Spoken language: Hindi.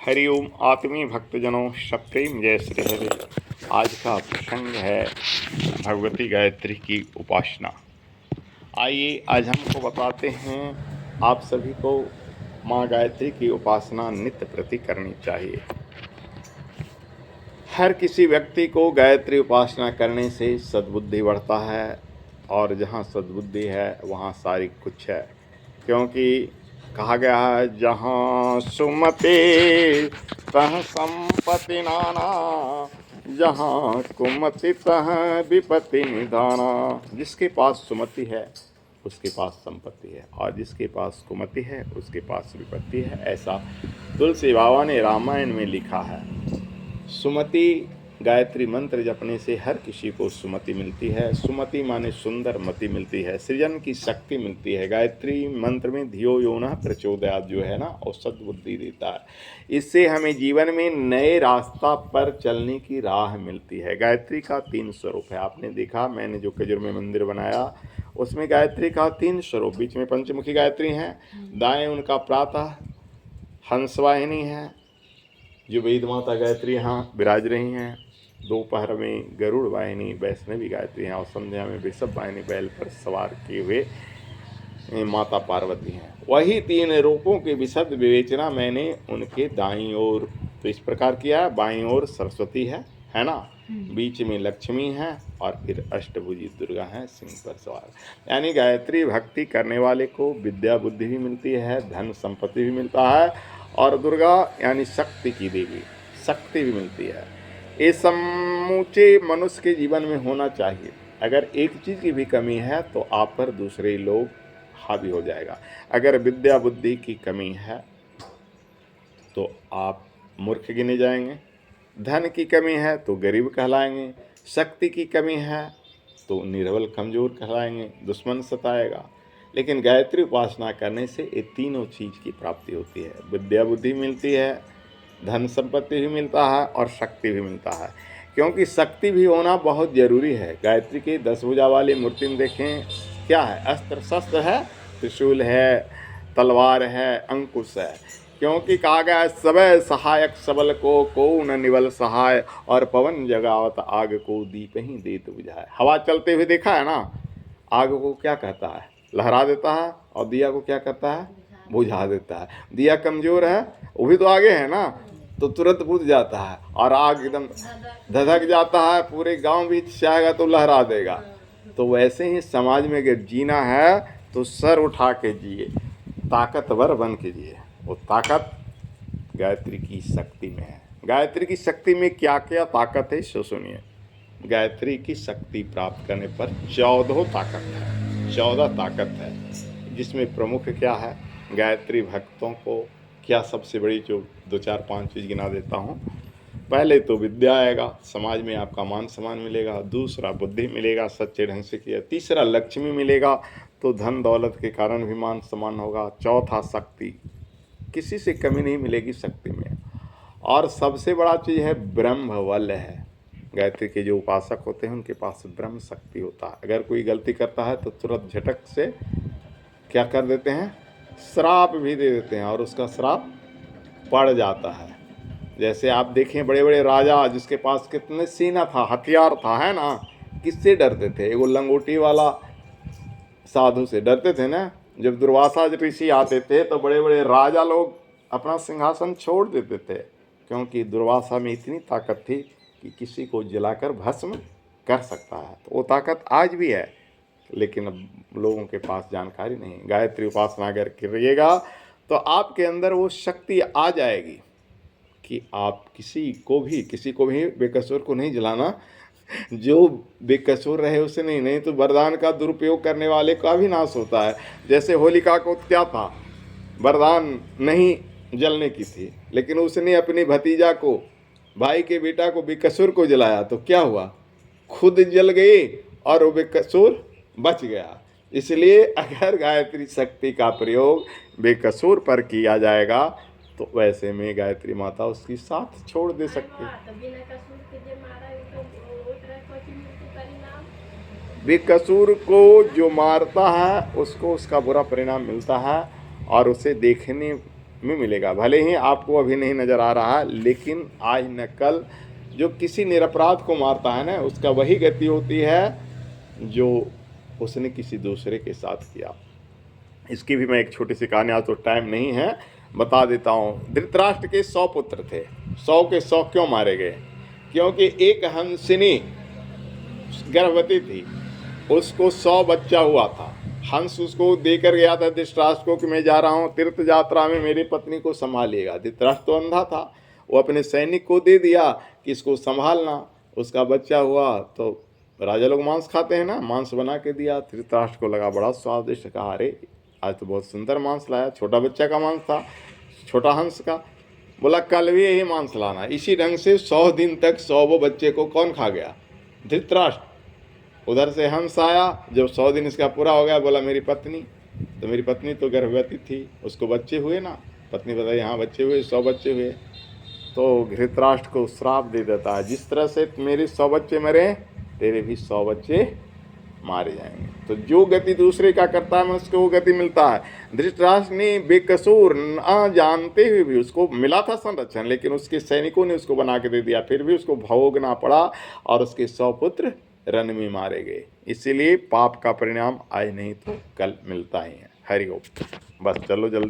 हरिओम आत्मीय भक्तजनों, सप्रेम जय श्री हरि। आज का प्रसंग है भगवती गायत्री की उपासना। आइए आज हमको बताते हैं आप सभी को माँ गायत्री की उपासना नित्य प्रति करनी चाहिए। हर किसी व्यक्ति को गायत्री उपासना करने से सद्बुद्धि बढ़ता है, और जहाँ सद्बुद्धि है वहाँ सारी कुछ है। क्योंकि कहा गया है, जहाँ सुमति तह संपत्ति नाना, जहाँ कुमति तह विपत्ति निधाना। जिसके पास सुमति है उसके पास संपत्ति है, और जिसके पास कुमति है उसके पास विपत्ति है। ऐसा तुलसी बाबा ने रामायण में लिखा है। सुमति गायत्री मंत्र जपने से हर किसी को सुमति मिलती है। सुमति माने सुंदर मति मिलती है, सृजन की शक्ति मिलती है। गायत्री मंत्र में धियो यो नः प्रचोदयात् जो है ना, और सद्बुद्धि देता है। इससे हमें जीवन में नए रास्ता पर चलने की राह मिलती है। गायत्री का 3 स्वरूप है। आपने देखा, मैंने जो कजूर में मंदिर बनाया उसमें गायत्री का 3 स्वरूप। बीच में पंचमुखी गायत्री है, दाएं उनका प्रातः हंसवाहिनी है, जो वेद माता गायत्री यहाँ विराज रही हैं। दोपहर में गरुड़ वाहिनी वैष्णवी गायत्री हैं, और संध्या में वृषभ वाहिनी बैल पर सवार किए हुए माता पार्वती हैं। वही 3 रूपों की विशद विवेचना मैंने उनके दाईं ओर तो इस प्रकार किया है। बाईं ओर सरस्वती है ना, बीच में लक्ष्मी है, और फिर अष्टभुजी दुर्गा है सिंह पर सवार। यानी गायत्री भक्ति करने वाले को विद्या बुद्धि भी मिलती है, धन संपत्ति भी मिलता है, और दुर्गा यानी शक्ति की देवी शक्ति भी मिलती है। ये समूचे मनुष्य के जीवन में होना चाहिए। अगर एक चीज़ की भी कमी है तो आप पर दूसरे लोग हावी हो जाएगा। अगर विद्या बुद्धि की कमी है तो आप मूर्ख गिने जाएंगे, धन की कमी है तो गरीब कहलाएंगे, शक्ति की कमी है तो निर्बल कमजोर कहलाएंगे, दुश्मन सताएगा। लेकिन गायत्री उपासना करने से ये तीनों चीज़ की प्राप्ति होती है। विद्या बुद्धि मिलती है, धन संपत्ति भी मिलता है, और शक्ति भी मिलता है। क्योंकि शक्ति भी होना बहुत ज़रूरी है। गायत्री की 10 भुजा वाली मूर्ति में देखें क्या है, अस्त्र शस्त्र है, त्रिशूल है, तलवार है, अंकुश है। क्योंकि कहा गया है, सबे सहायक सबल को न निवल सहाय, और पवन जगावत आग को दीप ही देत बुझाए। हवा चलते हुए देखा है ना, आग को क्या कहता है, लहरा देता है, और दिया को क्या करता है, बुझा देता है। दिया कमज़ोर है, वो भी तो आगे है ना, तो तुरंत बुझ जाता है, और आग एकदम धधक जाता है, पूरे गांव भी चाहेगा तो लहरा देगा। तो वैसे ही समाज में अगर जीना है तो सर उठा के जिए, ताकतवर बन के जिए। वो ताकत गायत्री की शक्ति में है। गायत्री की शक्ति में क्या क्या ताकत है सो सुनिए। गायत्री की शक्ति प्राप्त करने पर 14 ताकत है, 14 ताकत है, जिसमें प्रमुख क्या है। गायत्री भक्तों को क्या सबसे बड़ी जो 2 4 5 चीज़ गिना देता हूँ। पहले तो विद्या आएगा, समाज में आपका मान सम्मान मिलेगा। दूसरा बुद्धि मिलेगा, सच्चे ढंग से किया। तीसरा लक्ष्मी मिलेगा, तो धन दौलत के कारण भी मान सम्मान होगा। चौथा शक्ति, किसी से कमी नहीं मिलेगी शक्ति में। और सबसे बड़ा चीज़ है ब्रह्म बल है। गायत्री के जो उपासक होते हैं उनके पास ब्रह्म शक्ति होता है। अगर कोई गलती करता है तो तुरंत झटक से क्या कर देते हैं, श्राप भी दे देते हैं, और उसका श्राप पड़ जाता है। जैसे आप देखें बड़े बड़े राजा जिसके पास कितने सीना था, हथियार था, है ना, किससे डरते थे? वो लंगोटी वाला साधु से डरते थे ना। जब दुर्वासा ऋषि आते थे तो बड़े बड़े राजा लोग अपना सिंहासन छोड़ देते थे, क्योंकि दुर्वासा में इतनी ताकत थी कि किसी को जलाकर भस्म कर सकता है। तो वो ताकत आज भी है, लेकिन अब लोगों के पास जानकारी नहीं। गायत्री उपासना अगर करिएगा तो आपके अंदर वो शक्ति आ जाएगी कि आप किसी को भी बेकसूर को नहीं जलाना। जो बेकसूर रहे उसे नहीं तो वरदान का दुरुपयोग करने वाले का भी नाश होता है। जैसे होलिका को क्या था, वरदान नहीं जलने की थी, लेकिन उसने अपने भतीजा को, भाई के बेटा को, बेकसूर को जलाया, तो क्या हुआ, खुद जल गई और वो बेकसूर बच गया। इसलिए अगर गायत्री शक्ति का प्रयोग बेकसूर पर किया जाएगा तो वैसे में गायत्री माता उसकी साथ छोड़ दे सकती है। बेकसूर को जो मारता है उसको उसका बुरा परिणाम मिलता है, और उसे देखने में मिलेगा। भले ही आपको अभी नहीं नज़र आ रहा है, लेकिन आज न कल जो किसी निरपराध को मारता है ना, उसका वही गति होती है जो उसने किसी दूसरे के साथ किया। इसकी भी मैं एक छोटी सी कहानी, आज तो टाइम नहीं है, बता देता हूँ। धृतराष्ट्र के 100 पुत्र थे। 100 के 100 क्यों मारे गए? क्योंकि एक हंसिनी गर्भवती थी, उसको 100 बच्चा हुआ था। हंस उसको देकर गया था धृतराष्ट्र को कि मैं जा रहा हूँ तीर्थ यात्रा में, मेरी पत्नी को संभालिएगा। धृतराष्ट्र तो अंधा था, वो अपने सैनिक को दे दिया कि इसको संभालना। उसका बच्चा हुआ तो राजा लोग मांस खाते हैं ना, मांस बना के दिया। धृतराष्ट्र को लगा बड़ा स्वादिष्ट, कहा अरे आज तो बहुत सुंदर मांस लाया। छोटा बच्चा का मांस था, छोटा हंस का। बोला कल भी यही मांस लाना। इसी ढंग से 100 दिन तक 100 बच्चे को कौन खा गया? धृतराष्ट्र। उधर से हंस आया, जब 100 दिन इसका पूरा हो गया, बोला मेरी पत्नी। तो मेरी पत्नी तो गर्भवती थी, उसको बच्चे हुए ना। पत्नी बताई हाँ बच्चे हुए, 100 बच्चे हुए। तो धृतराष्ट्र को श्राप दे देता है, जिस तरह से मेरे 100 बच्चे मरे, तेरे भी 100 बच्चे मारे जाएंगे। तो जो गति दूसरे का करता है उसको वो गति मिलता है। धृतराष्ट्र ने बेकसूर न जानते हुए भी, उसको मिला था संरक्षण, लेकिन उसके सैनिकों ने उसको बना के दे दिया, फिर भी उसको भोगना पड़ा और उसके 100 पुत्र रण में मारे गए। इसीलिए पाप का परिणाम आज नहीं तो कल मिलता ही है। हरि ओम। बस चलो जल्दी।